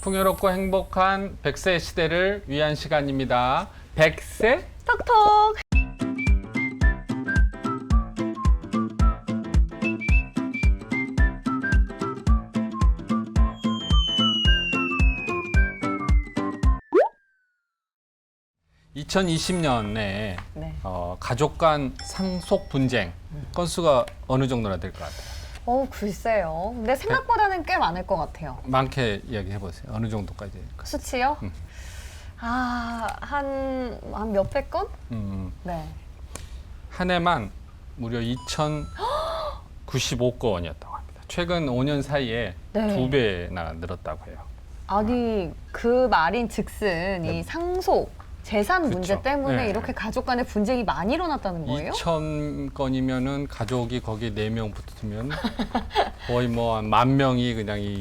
풍요롭고 행복한 100세 시대를 위한 시간입니다. 100세 톡톡. (2020년에) 네. 가족 간 상속 분쟁 건수가 어느 정도나 될 것 같아요? 글쎄요. 근데 생각보다는 꽤 많을 것 같아요. 많게 이야기해 보세요. 어느 정도까지 될까요? 수치요? 한 몇백 건? 네. 한 해만 무려 2,095건이었다고 합니다. 최근 5년 사이에 네. 2배나 늘었다고 해요. 아니, 그 말인 즉슨 이 상속, 재산 문제 그쵸. 때문에 네. 이렇게 가족 간의 분쟁이 많이 일어났다는 거예요? 2,000건이면은 가족이 거기 4명 붙으면 거의 뭐 한 10,000명이 그냥 이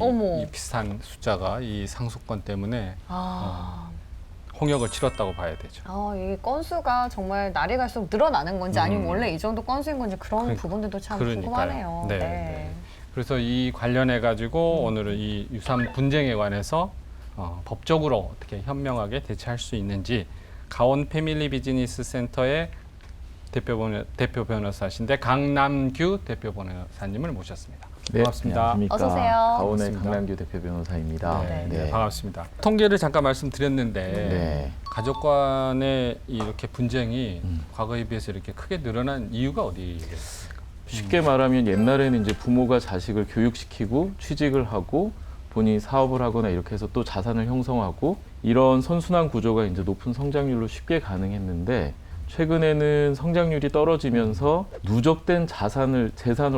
비슷한 숫자가 이 상속건 때문에 홍역을 치렀다고 봐야 되죠. 이 건수가 정말 날이 갈수록 늘어나는 건지 아니면 원래 이 정도 건수인 건지 그런 부분들도 참 궁금하네요. 네, 네. 그래서 이 관련해 가지고 오늘은 이 유산 분쟁에 관해서 법적으로 어떻게 현명하게 대처할 수 있는지 가온 패밀리 비즈니스 센터의 대표 변호사신데 강남규 대표 변호사님을 모셨습니다. 네, 반갑습니다. 안녕하십니까. 어서 오세요. 가온의 반갑습니다. 강남규 대표 변호사입니다. 네, 반갑습니다. 통계를 잠깐 말씀드렸는데 네. 가족 간의 이렇게 분쟁이 과거에 비해서 이렇게 크게 늘어난 이유가 어디겠습니까? 쉽게 말하면 옛날에는 이제 부모가 자식을 교육시키고 취직을 하고 본인이 사업을 하거나 이렇게 해서 또 자산을 형성하고 이런 선순환 구조가 이제 높은 성장률로 쉽게 가능했는데 최근에는 성장률이 떨어지면서 누적된 재산을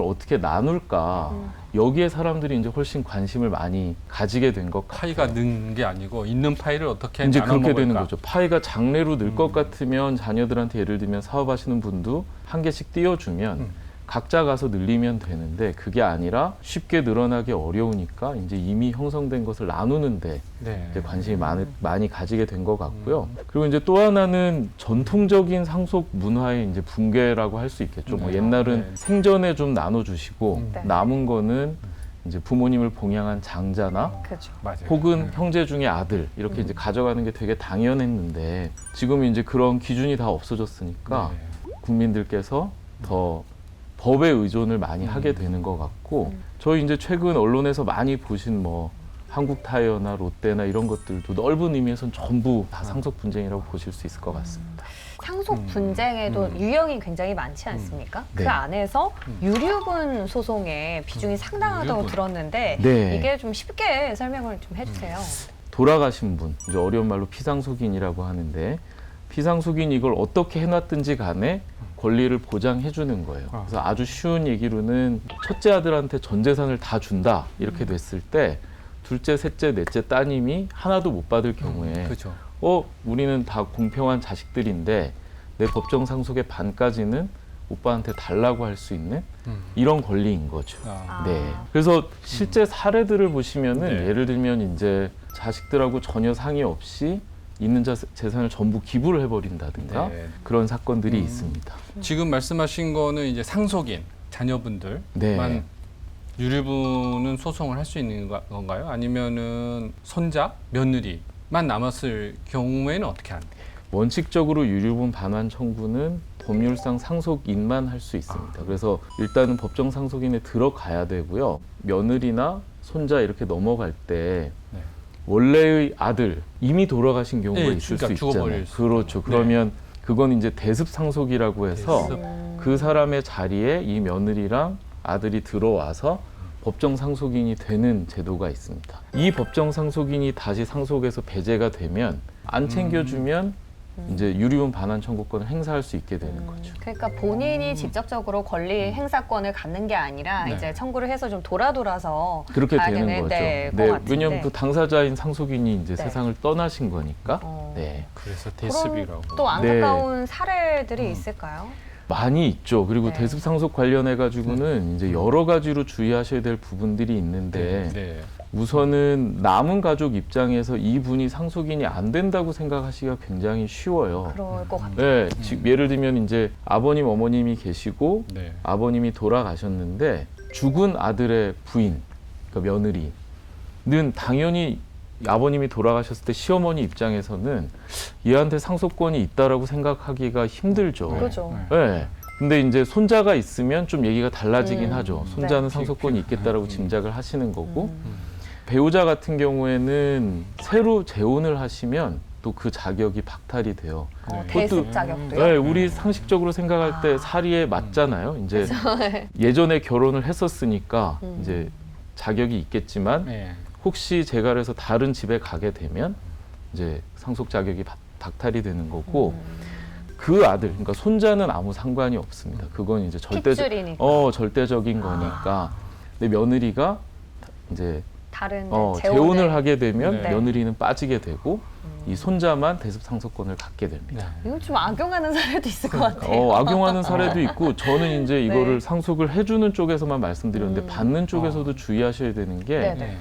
어떻게 나눌까 여기에 사람들이 이제 훨씬 관심을 많이 가지게 된 것 같아요. 파이가 는 게 아니고 있는 파이를 어떻게 이제 나눠 그렇게 먹을까? 되는 거죠. 파이가 장래로 늘 것 같으면 자녀들한테 예를 들면 사업하시는 분도 한 개씩 띄워주면 각자 가서 늘리면 되는데 그게 아니라 쉽게 늘어나기 어려우니까 이제 이미 형성된 것을 나누는데 네. 이제 관심이 많이 가지게 된 것 같고요. 그리고 이제 또 하나는 전통적인 상속 문화의 이제 붕괴라고 할 수 있겠죠. 뭐 네. 옛날은 네. 생전에 좀 나눠주시고 네. 남은 거는 이제 부모님을 봉양한 장자나 그렇죠. 맞아요. 혹은 형제 중에 아들 이렇게 이제 가져가는 게 되게 당연했는데 지금 이제 그런 기준이 다 없어졌으니까 네. 국민들께서 더 법에 의존을 많이 하게 되는 것 같고 저희 이제 최근 언론에서 많이 보신 뭐 한국타이어나 롯데나 이런 것들도 넓은 의미에서는 전부 다 상속 분쟁이라고 보실 수 있을 것 같습니다. 상속 분쟁에도 유형이 굉장히 많지 않습니까? 네. 그 안에서 유류분 소송의 비중이 상당하다고 유류분. 들었는데 네. 이게 좀 쉽게 설명을 좀 해주세요. 돌아가신 분, 이제 어려운 말로 피상속인이라고 하는데 피상속인 이걸 어떻게 해놨든지 간에 권리를 보장해 주는 거예요. 그래서 아주 쉬운 얘기로는 첫째 아들한테 전 재산을 다 준다 이렇게 됐을 때 둘째, 셋째, 넷째 따님이 하나도 못 받을 경우에 그렇죠. 우리는 다 공평한 자식들인데 내 법정 상속의 반까지는 오빠한테 달라고 할 수 있는 이런 권리인 거죠. 네. 그래서 실제 사례들을 보시면은 네. 예를 들면 이제 자식들하고 전혀 상의 없이 있는 재산을 전부 기부를 해버린다든가 네. 그런 사건들이 있습니다. 지금 말씀하신 거는 이제 상속인 자녀분들만 네. 유류분은 소송을 할 수 있는 건가요? 아니면은 손자, 며느리만 남았을 경우에는 어떻게 하는 거예요? 원칙적으로 유류분 반환 청구는 법률상 상속인만 할 수 있습니다. 그래서 일단은 법정 상속인에 들어가야 되고요. 며느리나 손자 이렇게 넘어갈 때 네. 원래의 아들 이미 돌아가신 경우가 네, 있을 그러니까 수 있잖아요. 죽어버릴 수 그렇죠. 있고. 그러면 그건 이제 대습 상속이라고 해서 대습. 그 사람의 자리에 이 며느리랑 아들이 들어와서 법정 상속인이 되는 제도가 있습니다. 이 법정 상속인이 다시 상속에서 배제가 되면 안 챙겨주면 이제 유류분 반환 청구권을 행사할 수 있게 되는 거죠. 그러니까 본인이 직접적으로 권리 행사권을 갖는 게 아니라 네. 이제 청구를 해서 좀 돌아서 그렇게 가야 되는 되는, 거죠. 네, 것 같은데. 왜냐하면 그 당사자인 상속인이 이제 네. 세상을 떠나신 거니까. 어. 네. 그래서 그런 대습이라고. 또 안타까운 사례들이 있을까요? 많이 있죠. 그리고 네. 대습 상속 관련해 가지고는 이제 여러 가지로 주의하셔야 될 부분들이 있는데 네. 우선은 남은 가족 입장에서 이분이 상속인이 안 된다고 생각하시기가 굉장히 쉬워요. 그럴 것 같아요. 네, 예를 들면 이제 아버님, 어머님이 계시고 네. 아버님이 돌아가셨는데 죽은 아들의 부인, 그러니까 며느리는 당연히 아버님이 돌아가셨을 때 시어머니 입장에서는 얘한테 상속권이 있다라고 생각하기가 힘들죠. 그죠. 네. 근데 이제 손자가 있으면 좀 얘기가 달라지긴 하죠. 손자는 네. 상속권이 있겠다라고 짐작을 하시는 거고 배우자 같은 경우에는 새로 재혼을 하시면 또 그 자격이 박탈이 돼요. 대습 자격도요? 네, 우리 상식적으로 생각할 때 사리에 맞잖아요. 이제 예전에 결혼을 했었으니까 이제 자격이 있겠지만 네. 혹시 제가 그래서 다른 집에 가게 되면 이제 상속 자격이 박탈이 되는 거고 그 아들, 그러니까 손자는 아무 상관이 없습니다. 그건 이제 핏줄이니까. 절대적인 거니까. 근데 며느리가 이제 다른 재혼을 하게 되면 네. 며느리는 빠지게 되고 이 손자만 대습 상속권을 갖게 됩니다. 네. 이건 좀 악용하는 사례도 있을 것 같아요. 악용하는 사례도 있고 저는 이제 이거를 네. 상속을 해주는 쪽에서만 말씀드렸는데 받는 쪽에서도 주의하셔야 되는 게 네, 네.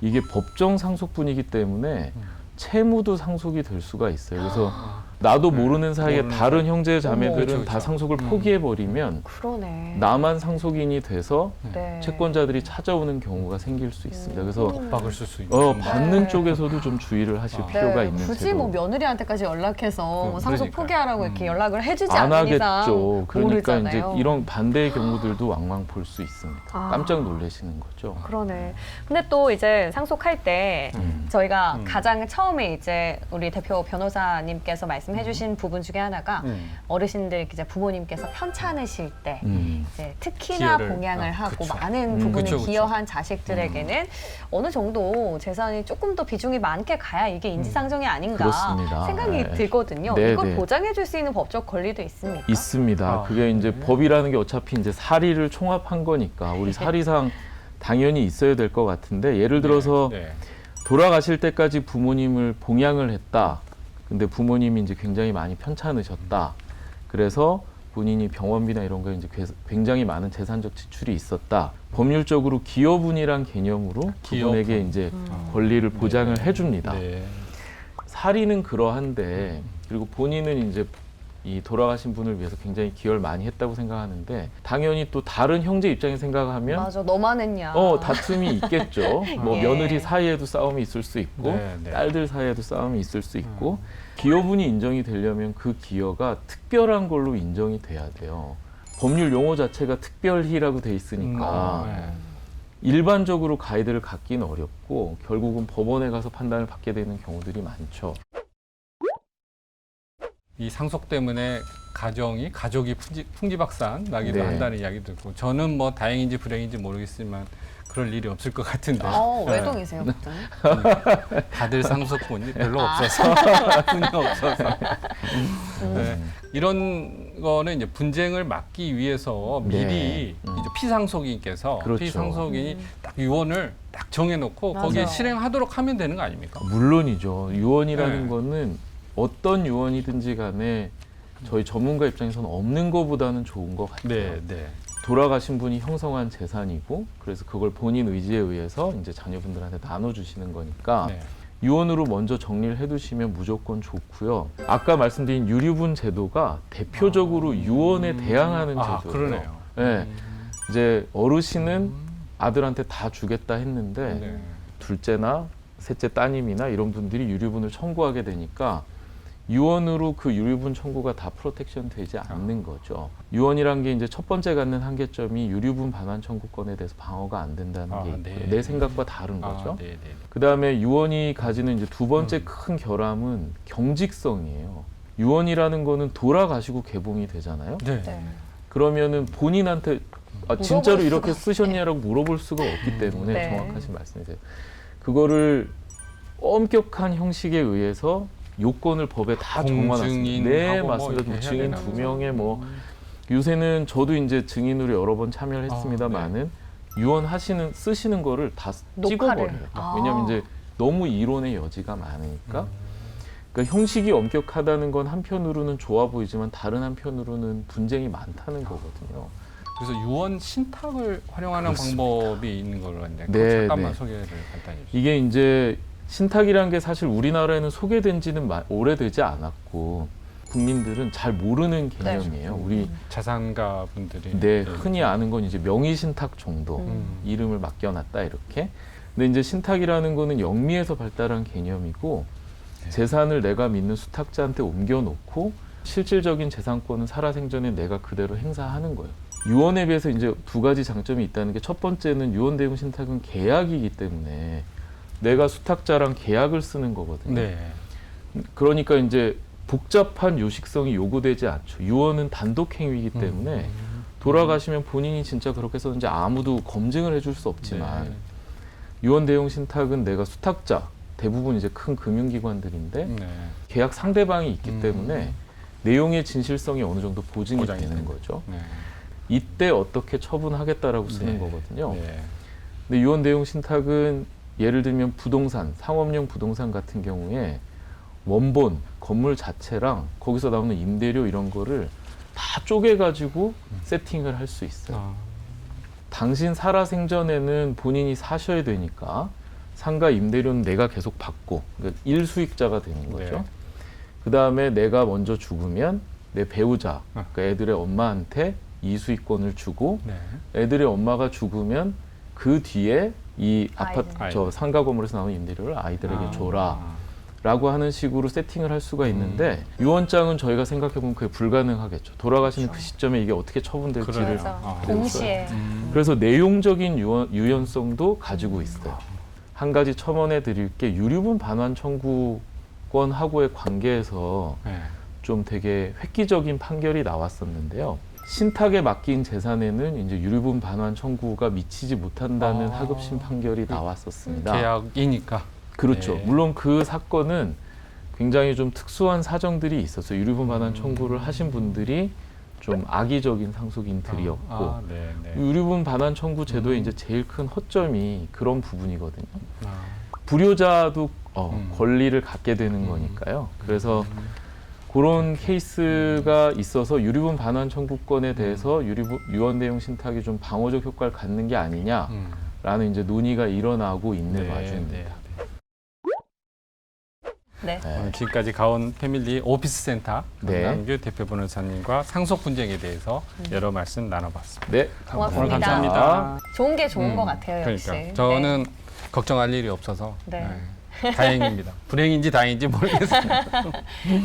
이게 법정 상속분이기 때문에 채무도 상속이 될 수가 있어요. 그래서 나도 모르는 사이에 모르는 다른 형제 자매들은 어머, 그쵸, 다 그쵸. 상속을 포기해버리면 그러네. 나만 상속인이 돼서 네. 채권자들이 찾아오는 경우가 생길 수 있습니다. 그래서 박을 쓸 수 있는. 받는 네. 쪽에서도 좀 주의를 하실 필요가 있는 굳이 제도. 뭐 며느리한테까지 연락해서 뭐 상속 그러니까요. 포기하라고 이렇게 연락을 해주지 안 않는 이상 하겠죠. 그러니까 모르잖아요. 이제 이런 반대의 경우들도 왕왕 볼 수 있습니다. 아. 깜짝 놀라시는 거죠. 그러네. 근데 또 이제 상속할 때 저희가 가장 처음에 이제 우리 대표 변호사님께서 말씀해주신 부분 중에 하나가 어르신들 이제 부모님께서 편찮으실 때 이제 특히나 기여를, 봉양을 하고 그쵸. 많은 부분을 그쵸, 그쵸. 기여한 자식들에게는 어느 정도 재산이 조금 더 비중이 많게 가야 이게 인지상정이 아닌가 그렇습니다. 생각이 네. 들거든요. 네, 이걸 네. 보장해줄 수 있는 법적 권리도 있습니까? 있습니다. 그게 이제 법이라는 게 어차피 이제 사리를 총합한 거니까 우리 사리상 당연히 있어야 될 것 같은데 예를 들어서 네. 돌아가실 때까지 부모님을 봉양을 했다. 근데 부모님이 이제 굉장히 많이 편찮으셨다. 그래서 본인이 병원비나 이런 거에 이제 굉장히 많은 재산적 지출이 있었다. 법률적으로 기여분이란 개념으로 그분에게 이제 권리를 보장을 해줍니다. 네. 사리는 그러한데 그리고 본인은 이제 이 돌아가신 분을 위해서 굉장히 기여를 많이 했다고 생각하는데 당연히 또 다른 형제 입장에 생각하면 맞아, 너만 했냐. 다툼이 있겠죠. 뭐 예. 며느리 사이에도 싸움이 있을 수 있고 네, 네. 딸들 사이에도 싸움이 있을 수 있고 기여분이 인정이 되려면 그 기여가 특별한 걸로 인정이 돼야 돼요. 법률 용어 자체가 특별히라고 돼 있으니까 네. 일반적으로 가이드를 갖기는 어렵고 결국은 법원에 가서 판단을 받게 되는 경우들이 많죠. 이 상속 때문에 가족이 풍지박산 나기도 네. 한다는 이야기 듣고 저는 뭐 다행인지 불행인지 모르겠지만 그럴 일이 없을 것 같은데 외동이세요, 보통? 받을 상속분이 별로 없어서 분이 없어서 네. 이런 거는 이제 분쟁을 막기 위해서 미리 네. 이제 피상속인께서 그렇죠. 피상속인이 딱 유언을 딱 정해놓고 맞아요. 거기에 실행하도록 하면 되는 거 아닙니까? 물론이죠. 유언이라는 네. 거는 어떤 유언이든지 간에 저희 전문가 입장에서는 없는 것보다는 좋은 것 같아요. 네, 네. 돌아가신 분이 형성한 재산이고 그래서 그걸 본인 의지에 의해서 이제 자녀분들한테 나눠주시는 거니까 네. 유언으로 먼저 정리를 해두시면 무조건 좋고요. 아까 말씀드린 유류분 제도가 대표적으로 유언에 대항하는 제도예요. 그러네요. 네. 이제 어르신은 아들한테 다 주겠다 했는데 네. 둘째나 셋째 따님이나 이런 분들이 유류분을 청구하게 되니까 유언으로 그 유류분 청구가 다 프로텍션 되지 않는 거죠. 유언이란 게 이제 첫 번째 갖는 한계점이 유류분 반환 청구권에 대해서 방어가 안 된다는 게 있고요. 네. 내 생각과 다른 거죠. 네, 네. 그다음에 유언이 가지는 이제 두 번째 큰 결함은 경직성이에요. 유언이라는 거는 돌아가시고 개봉이 되잖아요. 네. 네. 그러면은 본인한테 진짜로 물어볼 이렇게 수가 쓰셨냐라고 물어볼 수가 없기 때문에 네. 정확하신 말씀이세요. 그거를 엄격한 형식에 의해서 요건을 법에 다 적어놨습니다. 네, 공증인하고 맞습니다. 뭐 이렇게 증인 해야 두 되나? 명의 뭐 요새는 저도 이제 증인으로 여러 번 참여를 했습니다만은 유언하시는 쓰시는 거를 다 찍어버려요. 왜냐하면 이제 너무 이론의 여지가 많으니까. 그러니까 형식이 엄격하다는 건 한편으로는 좋아 보이지만 다른 한편으로는 분쟁이 많다는 거거든요. 그래서 유언 신탁을 활용하는 그렇습니다. 방법이 있는 걸로 아는데 네, 잠깐만 네. 소개를 간단히 해주세요. 이게 이제 신탁이라는 게 사실 우리나라에는 소개된 지는 오래되지 않았고 국민들은 잘 모르는 개념이에요. 우리 자산가 분들이 흔히 아는 건 이제 명의신탁 정도 음. 이름을 맡겨놨다 이렇게. 근데 이제 신탁이라는 거는 영미에서 발달한 개념이고 네. 재산을 내가 믿는 수탁자한테 옮겨놓고 실질적인 재산권은 살아생전에 내가 그대로 행사하는 거예요. 유언에 비해서 이제 두 가지 장점이 있다는 게 첫 번째는 유언 대용 신탁은 계약이기 때문에 내가 수탁자랑 계약을 쓰는 거거든요. 네. 그러니까 이제 복잡한 요식성이 요구되지 않죠. 유언은 단독 행위이기 때문에 돌아가시면 본인이 진짜 그렇게 썼는지 아무도 검증을 해줄 수 없지만 네. 유언 대용 신탁은 내가 수탁자 대부분 이제 큰 금융기관들인데 네. 계약 상대방이 있기 때문에 내용의 진실성이 어느 정도 보증이 보장이 되는 되는 거죠. 네. 이때 어떻게 처분하겠다라고 쓰는 네. 거거든요. 네. 근데 유언 대용 신탁은 예를 들면 부동산, 상업용 부동산 같은 경우에 원본, 건물 자체랑 거기서 나오는 임대료 이런 거를 다 쪼개가지고 세팅을 할 수 있어요. 아, 당신 살아생전에는 본인이 사셔야 되니까 상가 임대료는 내가 계속 받고 그러니까 일수익자가 되는 거죠. 네. 그 다음에 내가 먼저 죽으면 내 배우자, 그러니까 애들의 엄마한테 이수익권을 주고 네. 애들의 엄마가 죽으면 그 뒤에 이 아파트, 아이들. 저 상가 건물에서 나오는 임대료를 아이들에게 아. 줘라. 라고 하는 식으로 세팅을 할 수가 있는데 유언장은 저희가 생각해보면 그게 불가능하겠죠. 돌아가시는 그 시점에 이게 어떻게 처분될지를 그래요. 그래서 아. 동시에 그래서 내용적인 유연성도 가지고 있어요. 한 가지 첨언해 드릴 게 유류분 반환 청구권하고의 관계에서 네. 좀 되게 획기적인 판결이 나왔었는데요. 신탁에 맡긴 재산에는 이제 유류분 반환 청구가 미치지 못한다는 아. 하급심 판결이 나왔었습니다. 계약이니까. 그렇죠. 네. 물론 그 사건은 굉장히 좀 특수한 사정들이 있었어요. 유류분 반환 청구를 하신 분들이 좀 악의적인 상속인들이었고 아, 네, 네. 유류분 반환 청구 제도의 이제 제일 큰 허점이 그런 부분이거든요. 아, 불효자도 권리를 갖게 되는 음. 거니까요. 그래서 그런 케이스가 있어서 유류분 반환 청구권에 대해서 유언 대용 신탁이 좀 방어적 효과를 갖는 게 아니냐라는 이제 논의가 일어나고 있는 와중입니다. 네. 네. 오늘 지금까지 가온 패밀리 오피스 센터 네. 강남규 대표 변호사님과 상속 분쟁에 대해서 여러 말씀 나눠봤습니다. 네, 고맙습니다. 오늘 감사합니다. 좋은 게 좋은 것 같아요, 역시. 그러니까 저는 걱정할 일이 없어서 네. 다행입니다. 불행인지 다행인지 모르겠습니다.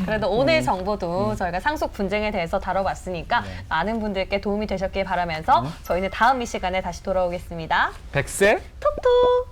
그래도 오늘 정보도 저희가 상속 분쟁에 대해서 다뤄봤으니까 네. 많은 분들께 도움이 되셨길 바라면서 저희는 다음 이 시간에 다시 돌아오겠습니다. 백세 톡톡!